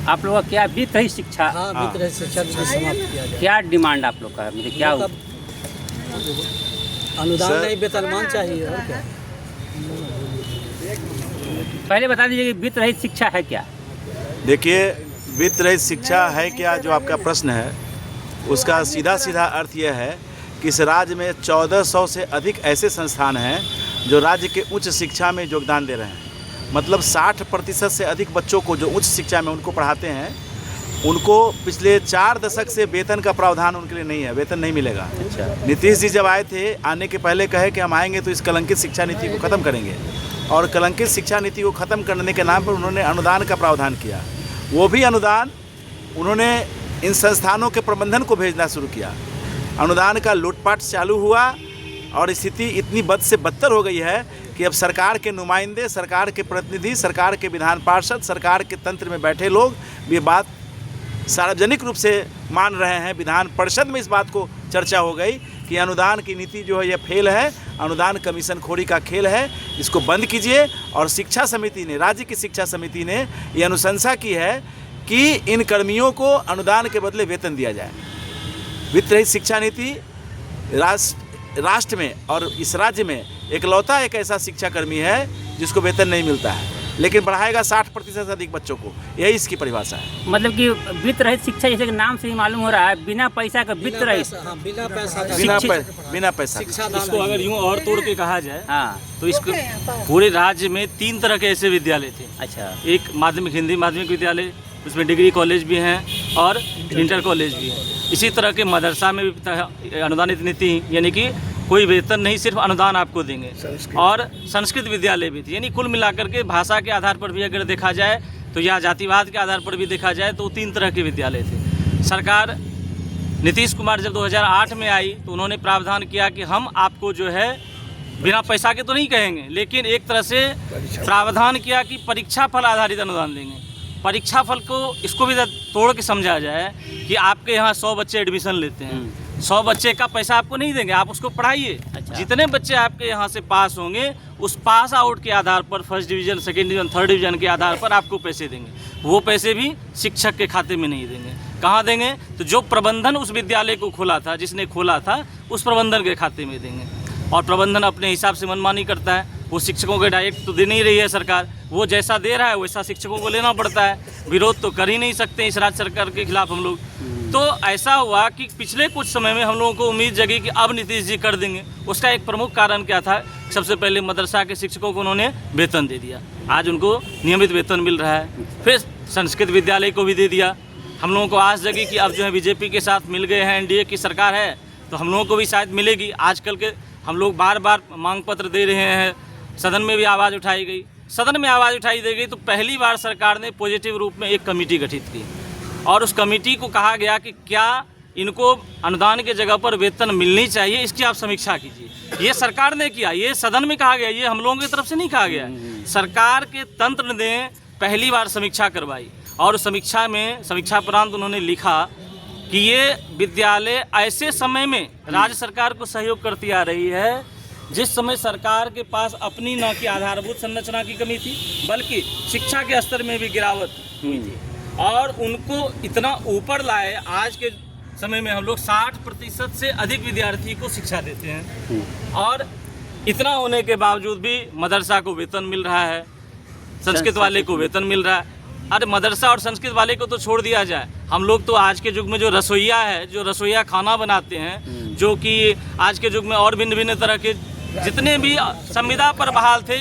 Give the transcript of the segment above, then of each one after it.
आप लोगों का क्या बीत रही शिक्षा? हाँ, बीत रही शिक्षा नीति समाप्त किया जाए। क्या डिमांड आप लोग का है? मतलब क्या अनुदान नहीं, वेतनमान चाहिए और क्या। पहले बता दीजिए कि बीत रही शिक्षा है क्या? देखिए, वित्त रहित शिक्षा है क्या, जो आपका प्रश्न है उसका सीधा सीधा अर्थ यह है कि इस राज्य में 1400 से अधिक ऐसे संस्थान हैं जो राज्य के उच्च शिक्षा में योगदान दे रहे हैं। मतलब 60% से अधिक बच्चों को जो उच्च शिक्षा में उनको पढ़ाते हैं, उनको पिछले 4 दशक से वेतन का प्रावधान उनके लिए नहीं है, वेतन नहीं मिलेगा। अच्छा। नीतीश जी जब आए थे, आने के पहले कहे कि हम आएंगे तो इस कलंकित शिक्षा नीति को ख़त्म करेंगे, और कलंकित शिक्षा नीति को ख़त्म करने के नाम पर उन्होंने अनुदान का प्रावधान किया। वो भी अनुदान उन्होंने इन संस्थानों के प्रबंधन को भेजना शुरू किया। अनुदान का लूटपाट चालू हुआ और स्थिति इतनी बद से बदतर हो गई है कि अब सरकार के नुमाइंदे, सरकार के प्रतिनिधि, सरकार के विधान पार्षद, सरकार के तंत्र में बैठे लोग ये बात सार्वजनिक रूप से मान रहे हैं। विधान परिषद में इस बात को चर्चा हो गई कि अनुदान की नीति जो है यह फेल है, अनुदान कमीशन खोरी का खेल है, इसको बंद कीजिए। और शिक्षा समिति ने, राज्य की शिक्षा समिति ने ये अनुशंसा की है कि इन कर्मियों को अनुदान के बदले वेतन दिया जाए। वित्त रहित शिक्षा नीति राष्ट्र में और इस राज्य में एकलौता एक ऐसा शिक्षाकर्मी है जिसको वेतन नहीं मिलता है, लेकिन बढ़ाएगा 60% से अधिक बच्चों को, यही इसकी परिभाषा है। मतलब कि वित्त रहित शिक्षा, जैसे कि नाम से ही मालूम हो रहा है, बिना पैसा का वित्त रहित। बिना पैसा का बिना पैसा। इसको अगर यूँ और तोड़ के कहा जाए हाँ, तो इसको पूरे राज्य में 3 तरह के ऐसे विद्यालय थे। अच्छा। एक माध्यमिक हिंदी माध्यमिक विद्यालय, उसमें डिग्री कॉलेज भी हैं और इंटर कॉलेज भी हैं। इसी तरह के मदरसा में भी अनुदानित नीति, यानी कि कोई वेतन नहीं, सिर्फ अनुदान आपको देंगे। और संस्कृत विद्यालय भी थी। यानी कुल मिलाकर के भाषा के आधार पर भी अगर देखा जाए तो या जातिवाद के आधार पर भी देखा जाए तो 3 तरह के विद्यालय थे। सरकार नीतीश कुमार जब 2008 में आई तो उन्होंने प्रावधान किया कि हम आपको जो है बिना पैसा के तो नहीं कहेंगे, लेकिन एक तरह से प्रावधान किया कि परीक्षा फल आधारित अनुदान देंगे। परीक्षा फल को इसको भी तोड़ के समझा जाए कि आपके यहाँ 100 बच्चे एडमिशन लेते हैं, 100 बच्चे का पैसा आपको नहीं देंगे, आप उसको पढ़ाइए। अच्छा। जितने बच्चे आपके यहाँ से पास होंगे उस पास आउट के आधार पर, first division, second division, third division के आधार पर आपको पैसे देंगे। वो पैसे भी शिक्षक के खाते में नहीं देंगे। कहाँ देंगे? तो जो प्रबंधन उस विद्यालय को खोला था, जिसने खोला था, उस प्रबंधन के खाते में देंगे। और प्रबंधन अपने हिसाब से मनमानी करता है, वो शिक्षकों के डायरेक्ट तो दे नहीं रही है सरकार, वो जैसा दे रहा है वैसा शिक्षकों को लेना पड़ता है। विरोध तो कर ही नहीं सकते इस राज्य सरकार के खिलाफ हम लोग। तो ऐसा हुआ कि पिछले कुछ समय में हम लोगों को उम्मीद जगी कि अब नीतीश जी कर देंगे। उसका एक प्रमुख कारण क्या था? सबसे पहले मदरसा के शिक्षकों को उन्होंने वेतन दे दिया, आज उनको नियमित वेतन मिल रहा है। फिर संस्कृत विद्यालय को भी दे दिया। हम लोगों को आस जगी कि अब जो है बीजेपी के साथ मिल गए हैं, एनडीए की सरकार है, तो हम लोगों को भी शायद मिलेगी। आजकल के हम लोग बार बार मांग पत्र दे रहे हैं, सदन में भी आवाज़ उठाई गई, सदन में आवाज़ उठाई दी गई तो पहली बार सरकार ने पॉजिटिव रूप में एक कमेटी गठित की और उस कमेटी को कहा गया कि क्या इनको अनुदान के जगह पर वेतन मिलनी चाहिए, इसकी आप समीक्षा कीजिए। ये सरकार ने किया, ये सदन में कहा गया, ये हम लोगों की तरफ से नहीं कहा गया। सरकार के तंत्र ने पहली बार समीक्षा करवाई और उस समीक्षा में, समीक्षा उपरांत उन्होंने लिखा कि ये विद्यालय ऐसे समय में राज्य सरकार को सहयोग करती आ रही है जिस समय सरकार के पास अपनी न की आधारभूत संरचना की कमी थी, बल्कि शिक्षा के स्तर में भी गिरावट हुई थी और उनको इतना ऊपर लाए। आज के समय में हम लोग 60% से अधिक विद्यार्थी को शिक्षा देते हैं और इतना होने के बावजूद भी मदरसा को वेतन मिल रहा है, संस्कृत वाले को वेतन मिल रहा है। अरे मदरसा और संस्कृत वाले को तो छोड़ दिया जाए, हम लोग तो आज के युग में जो रसोइया है, जो रसोइया खाना बनाते हैं, जो कि आज के युग में और भिन्न भिन्न तरह के जितने भी संविदा पर बहाल थे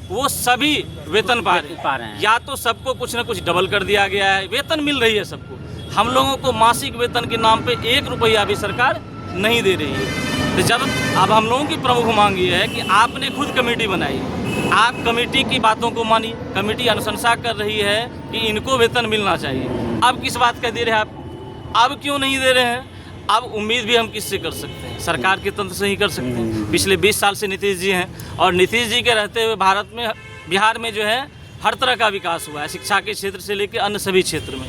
वो सभी वेतन पा रहे हैं। या तो सबको कुछ न कुछ डबल कर दिया गया है, वेतन मिल रही है सबको। हम लोगों को मासिक वेतन के नाम पे 1 रुपया भी सरकार नहीं दे रही है। तो जब अब हम लोगों की प्रमुख मांग ये है कि आपने खुद कमेटी बनाई, आप कमेटी की बातों को मानिए। कमेटी अनुशंसा कर रही है कि इनको वेतन मिलना चाहिए। अब किस बात का दे रहे हैं आप? अब क्यों नहीं दे रहे हैं? अब उम्मीद भी हम किससे कर सकते हैं? सरकार के तंत्र से ही कर सकते हैं। पिछले 20 साल से नीतीश जी हैं और नीतीश जी के रहते हुए भारत में, बिहार में जो है हर तरह का विकास हुआ है, शिक्षा के क्षेत्र से लेकर अन्य सभी क्षेत्र में।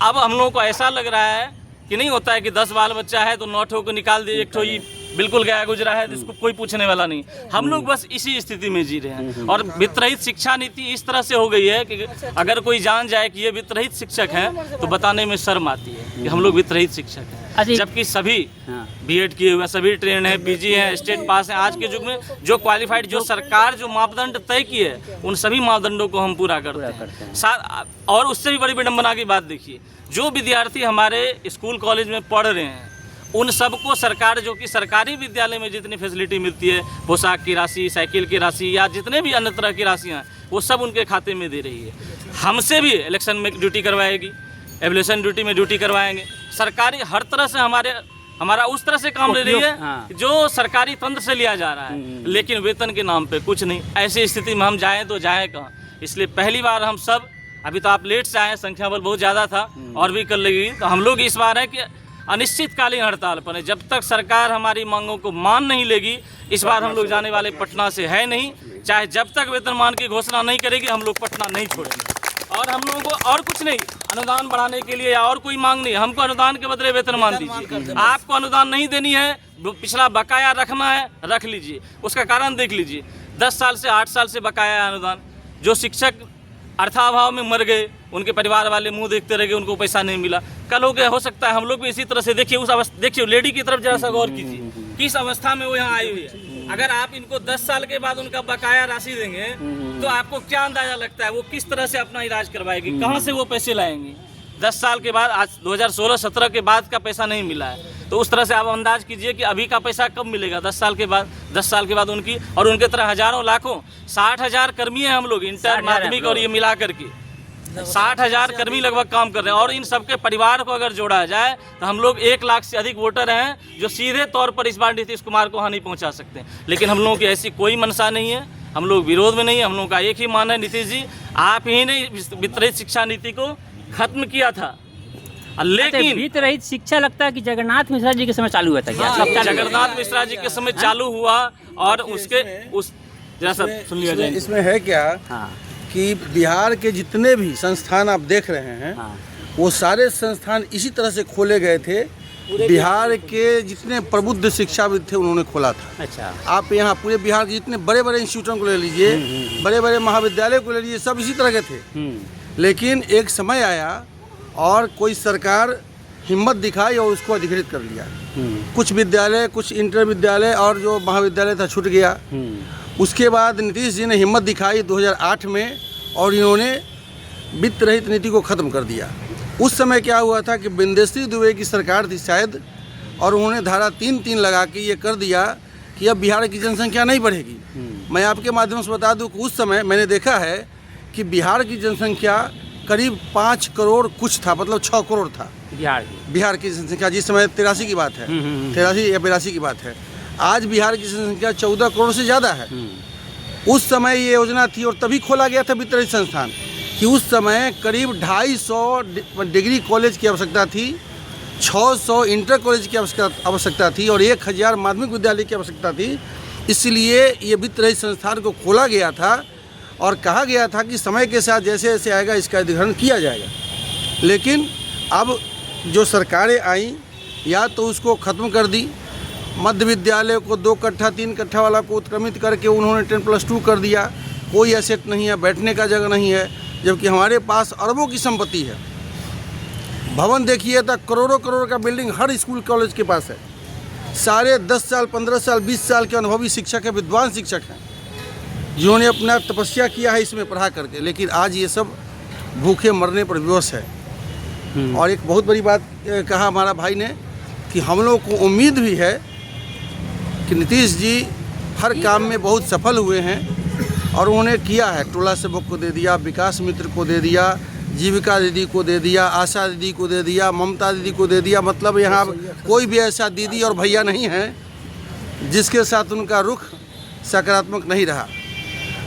अब हम लोगों को ऐसा लग रहा है कि नहीं होता है कि 10 बाल बच्चा है तो 9 ठो को निकाल दिए, 1 ठो बिल्कुल गया गुजरा है, जिसको कोई पूछने वाला नहीं। हम लोग बस इसी स्थिति में जी रहे हैं। और वित्त रहित शिक्षा नीति इस तरह से हो गई है कि अगर कोई जान जाए कि ये वित्त रहित शिक्षक हैं तो बताने में शर्म आती है कि हम लोग वित्त रहित शिक्षक हैं, जबकि सभी बीएड किए हुए, सभी ट्रेन है, पीजी है, स्टेट पास है। आज के युग में जो क्वालिफाइड, जो सरकार जो मापदंड तय की है, उन सभी मापदंडों को हम पूरा करते हैं। और उससे भी बड़ी विडंबना की बात देखिए, जो विद्यार्थी हमारे स्कूल कॉलेज में पढ़ रहे हैं उन सबको सरकार, जो कि सरकारी विद्यालय में जितनी फैसिलिटी मिलती है, पोशाक की राशि, साइकिल की राशि या जितने भी अन्य तरह की राशियाँ, वो सब उनके खाते में दे रही है। हमसे भी इलेक्शन में ड्यूटी करवाएगी, एवल्यूशन ड्यूटी में ड्यूटी करवाएंगे। सरकारी हर तरह से हमारा उस तरह से काम ले रही है जो सरकारी तंत्र से लिया जा रहा है, लेकिन वेतन के नाम पे कुछ नहीं। ऐसी स्थिति में हम जाएं तो जाएं कहाँ? इसलिए पहली बार हम सब, अभी तो आप लेट से आए, संख्या बल बहुत ज़्यादा था और भी कर लेगी, तो हम लोग इस बार है कि अनिश्चितकालीन हड़ताल पर है। जब तक सरकार हमारी मांगों को मान नहीं लेगी, इस बार हम लोग जाने वाले पटना से है नहीं। चाहे जब तक वेतनमान की घोषणा नहीं करेगी, हम लोग पटना नहीं छोड़ेंगे। और हम लोगों को और कुछ नहीं, अनुदान बढ़ाने के लिए या और कोई मांग नहीं, हमको अनुदान के बदले वेतनमान दीजिए। आपको अनुदान नहीं देनी है, पिछला बकाया रखना है, रख लीजिए। उसका कारण देख लीजिए, 10 साल से 8 साल से बकाया है अनुदान। जो शिक्षक अर्थाभाव में मर गए, उनके परिवार वाले मुंह देखते रह गए, उनको पैसा नहीं मिला। कल हो सकता है हम लोग भी इसी तरह से, देखिए उस अवस्था, देखिए लेडी की तरफ जरा सा गौर कीजिए, किस अवस्था में वो यहाँ आई हुई है। अगर आप इनको 10 साल के बाद उनका बकाया राशि देंगे तो आपको क्या अंदाजा लगता है वो किस तरह से अपना इलाज करवाएगी, कहाँ से वो पैसे लाएंगी? 10 साल के बाद, आज 2016-17 के बाद का पैसा नहीं मिला है, तो उस तरह से आप अंदाज कीजिए कि अभी का पैसा कब मिलेगा 10 साल के बाद। 10 साल के बाद उनकी, और उनके तरह हजारों लाखों 60,000 कर्मी हैं हम लोग, इंटर माध्यमिक और ये मिला करके 60,000 कर्मी लगभग काम कर रहे हैं। और इन सबके परिवार को अगर जोड़ा जाए तो हम लोग 1 लाख से अधिक वोटर हैं जो सीधे तौर पर इस बार नीतीश कुमार को हानि पहुंचा सकते हैं। लेकिन हम लोगों की ऐसी कोई मंशा नहीं है, हम लोग विरोध में नहीं है। हम लोगों का एक ही मान है, नीतीश जी आप ही ने वित्त रहित शिक्षा नीति को खत्म किया था। लेकिन वित्त रहित शिक्षा लगता है कि जगन्नाथ मिश्रा जी के समय चालू हुआ था क्या? जगन्नाथ मिश्रा जी के समय चालू हुआ और उसके जरा सा सुन लिया जाए। इसमें है क्या कि बिहार के जितने भी संस्थान आप देख रहे हैं, वो सारे संस्थान इसी तरह से खोले गए थे। बिहार के जितने प्रबुद्ध शिक्षाविद थे उन्होंने खोला था। अच्छा, आप यहाँ पूरे बिहार के जितने बड़े बड़े इंस्टीट्यूटों को ले लीजिए, बड़े बड़े महाविद्यालय को ले लीजिए, सब इसी तरह के थे। लेकिन एक समय आया और कोई सरकार हिम्मत दिखाई और उसको अधिकृत कर लिया। कुछ विद्यालय, कुछ इंटर विद्यालय और जो महाविद्यालय था छूट गया। उसके बाद नीतीश जी ने हिम्मत दिखाई 2008 में और इन्होंने वित्त रहित नीति को ख़त्म कर दिया। उस समय क्या हुआ था कि बिंदेश्वरी दुबे की सरकार थी शायद, और उन्होंने धारा 3(3) लगा के ये कर दिया कि अब बिहार की जनसंख्या नहीं बढ़ेगी। मैं आपके माध्यम से बता दूं कि उस समय मैंने देखा है कि बिहार की जनसंख्या करीब 5 करोड़ कुछ था, मतलब 6 करोड़ था बिहार की जनसंख्या, जिस समय 83 की बात है, 83 या 82 की बात है। आज बिहार की जनसंख्या 14 करोड़ से ज़्यादा है। उस समय ये योजना थी और तभी खोला गया था वित्त रहित संस्थान कि उस समय करीब 250 डिग्री कॉलेज की आवश्यकता थी, 600 इंटर कॉलेज की आवश्यकता थी और 1000 माध्यमिक विद्यालय की आवश्यकता थी। इसलिए ये वित्त रहित संस्थान को खोला गया था और कहा गया था कि समय के साथ जैसे जैसे आएगा इसका अधिग्रहण किया जाएगा। लेकिन अब जो सरकारें आईं या तो उसको ख़त्म कर दी, मध्य विद्यालय को 2 कट्ठा 3 कट्ठा वाला को उत्क्रमित करके उन्होंने 10+2 कर दिया। कोई एसेट नहीं है, बैठने का जगह नहीं है, जबकि हमारे पास अरबों की संपत्ति है। भवन देखिए तो करोड़ों करोड़ का बिल्डिंग हर स्कूल कॉलेज के पास है। सारे 10 साल 15 साल 20 साल के अनुभवी शिक्षक हैं, विद्वान शिक्षक हैं, जिन्होंने अपना तपस्या किया है इसमें पढ़ा करके। लेकिन आज ये सब भूखे मरने पर विवश है। और एक बहुत बड़ी बात कहा हमारा भाई ने कि हम लोग को उम्मीद भी है कि नीतीश जी हर काम में बहुत सफल हुए हैं और उन्होंने किया है। टोला सेवक को दे दिया, विकास मित्र को दे दिया, जीविका दीदी को दे दिया, आशा दीदी को दे दिया, ममता दीदी को दे दिया। मतलब यहाँ कोई भी ऐसा दीदी और भैया नहीं है जिसके साथ उनका रुख सकारात्मक नहीं रहा।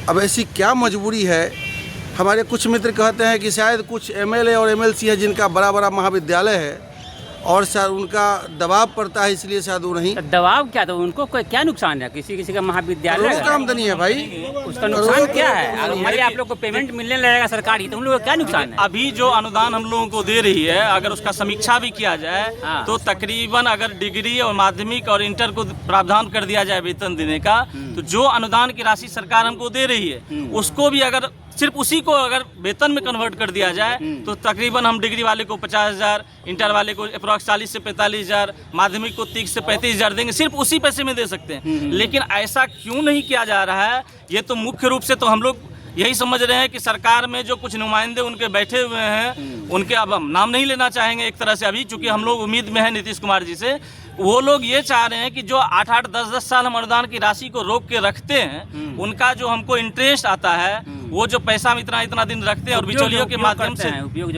अब ऐसी क्या मजबूरी है? हमारे कुछ मित्र कहते हैं कि शायद कुछ एमएलए और एमएलसी है जिनका बड़ा बड़ा महाविद्यालय है और शायद उनका दबाव पड़ता है, इसलिए शायद वो नहीं। तो दबाव क्या, तो उनको क्या नुकसान है? किसी किसी का महाविद्यालय करोड़ों का आमदनी है भाई, उसका नुकसान क्या है? अगर मान लिया आप लोग को पेमेंट मिलने लगेगा सरकारी, तो उन लोगों को क्या नुकसान है? अभी जो अनुदान हम लोगों को दे रही है, अगर उसका समीक्षा भी किया जाए हाँ। तो तकरीबन अगर डिग्री और माध्यमिक और इंटर को प्रावधान कर दिया जाए वेतन देने का, तो जो अनुदान की राशि सरकार हमको दे रही है उसको भी अगर सिर्फ उसी को अगर वेतन में कन्वर्ट कर दिया जाए तो तकरीबन हम डिग्री वाले को 50,000, इंटर वाले को अप्रॉक्स 40 से 45,000, माध्यमिक को 30 से 35,000 देंगे, सिर्फ उसी पैसे में दे सकते हैं। लेकिन ऐसा क्यों नहीं किया जा रहा है? ये तो मुख्य रूप से तो हम लोग यही समझ रहे हैं कि सरकार में जो कुछ नुमाइंदे उनके बैठे हुए हैं, उनके अब हम नाम नहीं लेना चाहेंगे एक तरह से अभी, चूंकि हम लोग उम्मीद में हैं नीतीश कुमार जी से। वो लोग ये चाह रहे हैं कि जो 8-8, 10-10 साल हम अनुदान की राशि को रोक के रखते हैं, उनका जो हमको इंटरेस्ट आता है, वो जो पैसा हम इतना दिन रखते हैं और बिचौलियों के माध्यम से उपयोग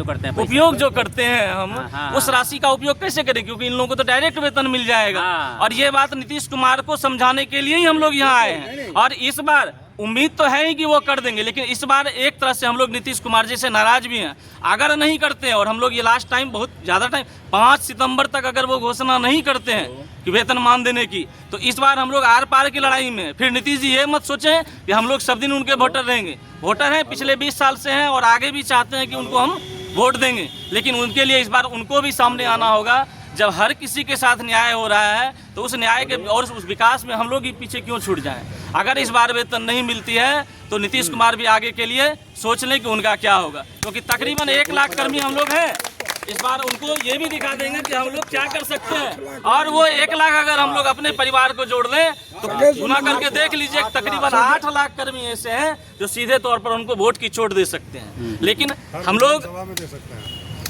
जो करते हैं हम, हाँ। उस राशि का उपयोग कैसे करें? क्योंकि इन लोगों को तो डायरेक्ट वेतन मिल जाएगा। हाँ। और ये बात नीतीश कुमार को समझाने के लिए ही हम लोग यहाँ आए हैं। और इस बार उम्मीद तो है ही कि वो कर देंगे, लेकिन इस बार एक तरह से हम लोग नीतीश कुमार जी से नाराज भी हैं। अगर नहीं करते हैं, और हम लोग ये लास्ट टाइम बहुत ज़्यादा टाइम 5 सितंबर तक अगर वो घोषणा नहीं करते हैं कि वेतनमान देने की, तो इस बार हम लोग आर पार की लड़ाई में फिर नीतीश जी ये मत सोचें कि हम लोग सब दिन उनके वोटर रहेंगे। वोटर हैं, पिछले 20 साल से हैं और आगे भी चाहते हैं कि उनको हम वोट देंगे, लेकिन उनके लिए इस बार उनको भी सामने आना होगा। जब हर किसी के साथ न्याय हो रहा है तो उस न्याय के और उस विकास में हम लोग ही पीछे क्यों छूट जाएं? अगर इस बार वेतन नहीं मिलती है तो नीतीश कुमार भी आगे के लिए सोच लें कि उनका क्या होगा, क्योंकि तकरीबन 1 लाख कर्मी हम लोग हैं। इस बार उनको ये भी दिखा देंगे कि हम लोग क्या कर सकते हैं। और वो 1 लाख अगर हम लोग अपने परिवार को जोड़ दें तो गुना करके देख लीजिए, तकरीबन 8 लाख कर्मी ऐसे हैं जो सीधे तौर पर उनको वोट की चोट दे सकते हैं। लेकिन हम लोग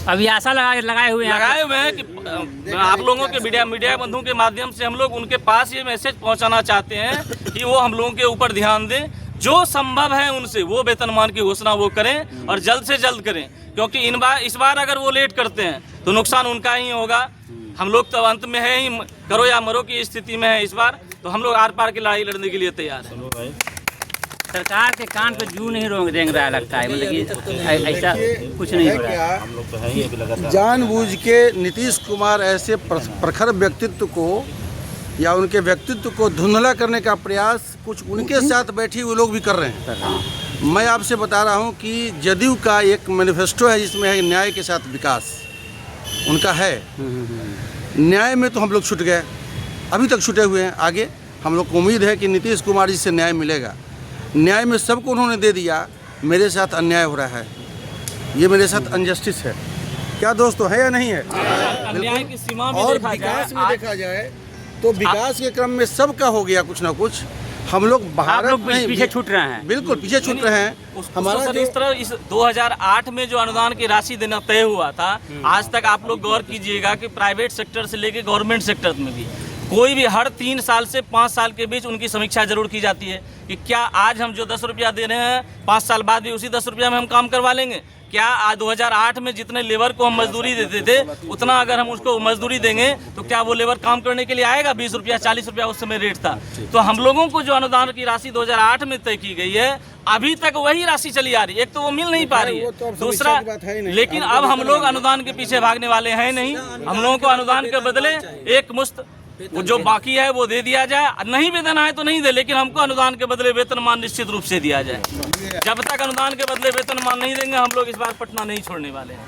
अभी आशा लगाए हुए हैं कि आप लोगों के मीडिया बंधुओं के माध्यम से हम लोग उनके पास ये मैसेज पहुंचाना चाहते हैं कि वो हम लोगों के ऊपर ध्यान दें, जो संभव है उनसे वो वेतनमान की घोषणा वो करें और जल्द से जल्द करें, क्योंकि इस बार अगर वो लेट करते हैं तो नुकसान उनका ही होगा। हम लोग तो अंत में है ही, करो या मरो की स्थिति में है इस बार, तो हम लोग आर पार की लड़ाई लड़ने के लिए तैयार हैं। सरकार के कान पे जू नहीं रेंग रहा लगता है, मतलब कि ऐसा कुछ नहीं हो रहा है। जानबूझ के नीतीश कुमार ऐसे प्रखर व्यक्तित्व को या उनके व्यक्तित्व को धुंधला करने का प्रयास कुछ उनके साथ बैठे हुए लोग भी कर रहे हैं। मैं आपसे बता रहा हूं कि जदयू का एक मैनिफेस्टो है जिसमें है न्याय के साथ विकास, उनका है। न्याय में तो हम लोग छूट गए, अभी तक छूटे हुए हैं। आगे हम लोग को उम्मीद है कि नीतीश कुमार जी से न्याय मिलेगा। न्याय में सबको उन्होंने दे दिया, मेरे साथ अन्याय हो रहा है, ये मेरे साथ अनजस्टिस है। क्या दोस्तों, है या नहीं है? अन्याय की सीमा में और देखा विकास में जाए, देखा जाए तो विकास के क्रम में सबका हो गया कुछ ना कुछ। हम लोग भारत में पीछे छूट रहे हैं, बिल्कुल पीछे छूट रहे हैं। हमारा सर इस तरह इस 2008 में जो अनुदान की राशि देना तय हुआ था, आज तक आप लोग गौर कीजिएगा कि प्राइवेट सेक्टर से लेके गवर्नमेंट सेक्टर में भी कोई भी हर 3 साल से 5 साल के बीच उनकी समीक्षा जरूर की जाती है कि क्या आज हम जो 10 रुपया दे रहे हैं 5 साल बाद भी उसी 10 रुपया में हम काम करवा लेंगे? क्या आज 2008 में जितने लेबर को हम मजदूरी देते थे उतना अगर हम उसको मजदूरी देंगे तो क्या वो लेबर काम करने के लिए आएगा? 20 रुपया 40 रुपया उस समय रेट था। तो हम लोगों को जो अनुदान की राशि 2008 में तय की गई है, अभी तक वही राशि चली आ रही है। एक तो वो मिल नहीं पा रही है, दूसरा लेकिन अब हम लोग अनुदान के पीछे भागने वाले हैं नहीं। हम लोगों को अनुदान के बदले एक मुश्त वो जो बाकी है वो दे दिया जाए, नहीं भी देना है तो नहीं दे, लेकिन हमको अनुदान के बदले वेतनमान निश्चित रूप से दिया जाए। जब तक अनुदान के बदले वेतनमान नहीं देंगे हम लोग इस बार पटना नहीं छोड़ने वाले हैं।